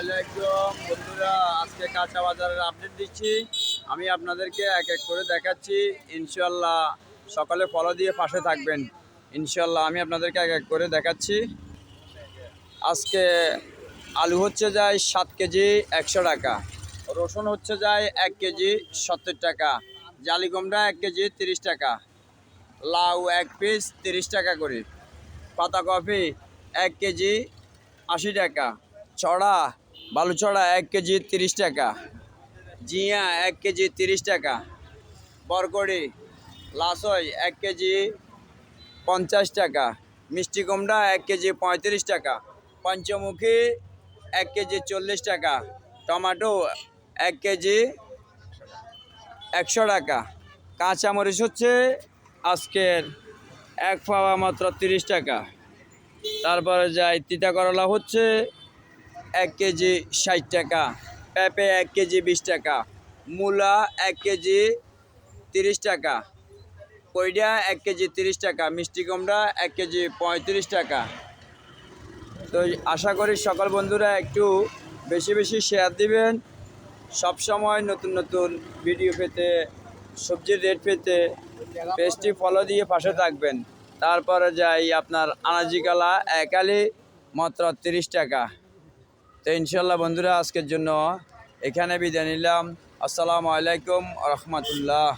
আলাইকুম বন্ধুরা, আজকে কাঁচা বাজারের আপডেট দিচ্ছি। আমি আপনাদেরকে এক এক করে দেখাচ্ছি। ইনশাল্লাহ সকালে ফলো দিয়ে পাশে থাকবেন। ইনশাল্লাহ আমি আপনাদেরকে এক এক করে দেখাচ্ছি। আজকে আলু হচ্ছে যায় 7 কেজি 100 টাকা, রসুন হচ্ছে যায় 1 কেজি 70 টাকা, জালি কুমড়া 1 কেজি 30 টাকা, লাউ 1 পিস 30 টাকা করে, পাতাকপি 1 কেজি 80 টাকা, ছড়া বালু ছড়া 1 কেজি 30 টাকা, জিয়া 1 কেজি 30 টাকা, বরকড়ি লাসই 1 কেজি 50 টাকা, মিষ্টি কুমড়া 1 কেজি 35 টাকা, পঞ্চমুখী 1 কেজি 40 টাকা, টমেটো 1 কেজি 100 টাকা, কাঁচামরিচ হচ্ছে আজকের 1 পাওয়া মাত্র 30 টাকা। তারপরে যাই তিতা করলা হচ্ছে 1 কেজি 60 টাকা, পেঁপে 1 কেজি 20 টাকা, মূলা 1 কেজি 30 টাকা, কইডা 1 কেজি 30 টাকা, মিষ্টি কুমড়া 1 কেজি 35 টাকা। তো আশা করি সকল বন্ধুরা একটু বেশি বেশি শেয়ার দিবেন। সব সময় নতুন নতুন ভিডিও পেতে, সবজির রেট পেতে পেজটি ফলো দিয়ে পাশে থাকবেন। তারপরে যাই আপনার আনাজি কালা একালি মাত্র 30 টাকা। তো ইনশাল্লাহ বন্ধুরা আজকের জন্য এখানে বিদায় নিলাম। আসসালামু আলাইকুম রহমতুল্লাহ।